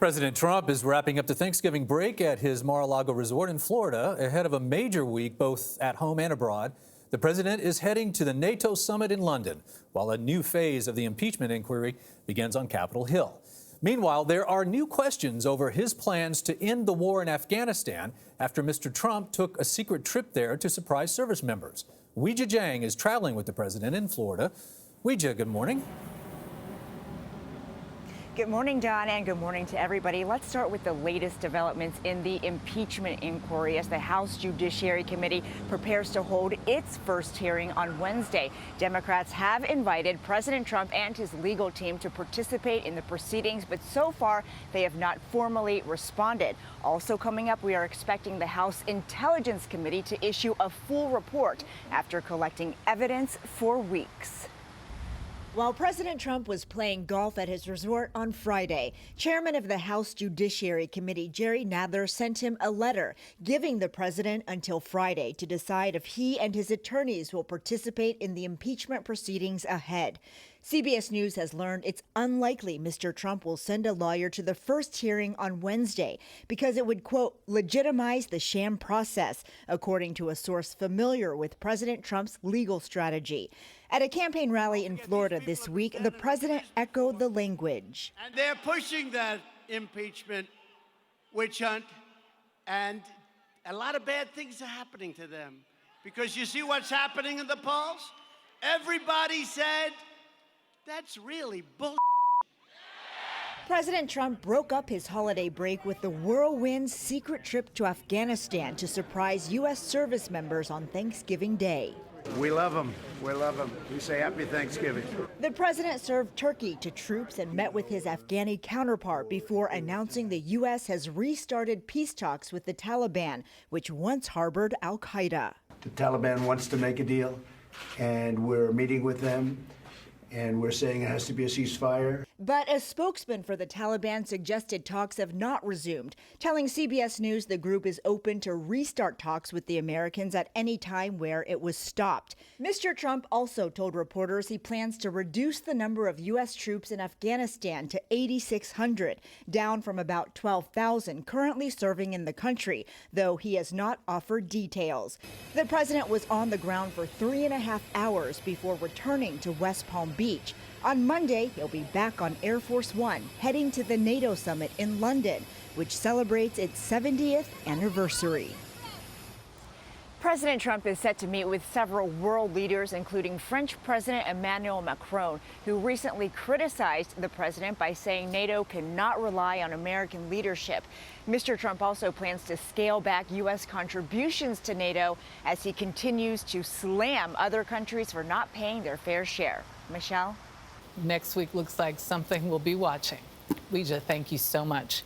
President Trump is wrapping up the Thanksgiving break at his Mar-a-Lago resort in Florida ahead of a major week both at home and abroad. The president is heading to the NATO summit in London, while a new phase of the impeachment inquiry begins on Capitol Hill. Meanwhile, there are new questions over his plans to end the war in Afghanistan after Mr. Trump took a secret trip there to surprise service members. Weijia Jiang is traveling with the president in Florida. Weijia, good morning. Good morning, Don, and good morning to everybody. Let's start with the latest developments in the impeachment inquiry as the House Judiciary Committee prepares to hold its first hearing on Wednesday. Democrats have invited President Trump and his legal team to participate in the proceedings, but so far they have not formally responded. Also coming up, we are expecting the House Intelligence Committee to issue a full report after collecting evidence for weeks. While President Trump was playing golf at his resort on Friday, Chairman of the House Judiciary Committee Jerry Nadler sent him a letter giving the president until Friday to decide if he and his attorneys will participate in the impeachment proceedings ahead. CBS News has learned it's unlikely Mr. Trump will send a lawyer to the first hearing on Wednesday because it would, quote, legitimize the sham process, according to a source familiar with President Trump's legal strategy. At a campaign rally in Florida this week, the president echoed the language. And they're pushing that impeachment witch hunt, and a lot of bad things are happening to them. Because you see what's happening in the polls? Everybody said, that's really bull. President Trump broke up his holiday break with the whirlwind secret trip to Afghanistan to surprise U.S. service members on Thanksgiving Day. We love them. We love them. We say happy Thanksgiving. The president served turkey to troops and met with his Afghani counterpart before announcing the U.S. has restarted peace talks with the Taliban, which once harbored al-Qaeda. The Taliban wants to make a deal, and we're meeting with them. And we're saying it has to be a ceasefire. But a spokesman for the Taliban suggested talks have not resumed, telling CBS News the group is open to restart talks with the Americans at any time where it was stopped. Mr. Trump also told reporters he plans to reduce the number of U.S. troops in Afghanistan to 8,600, down from about 12,000 currently serving in the country, though he has not offered details. The president was on the ground for 3.5 hours before returning to West Palm Beach. On Monday, he'll be back on Air Force One, heading to the NATO summit in London, which celebrates its 70th anniversary. President Trump is set to meet with several world leaders, including French President Emmanuel Macron, who recently criticized the president by saying NATO cannot rely on American leadership. Mr. Trump also plans to scale back U.S. contributions to NATO as he continues to slam other countries for not paying their fair share. Michelle? Next week looks like something we'll be watching. Weijia, thank you so much.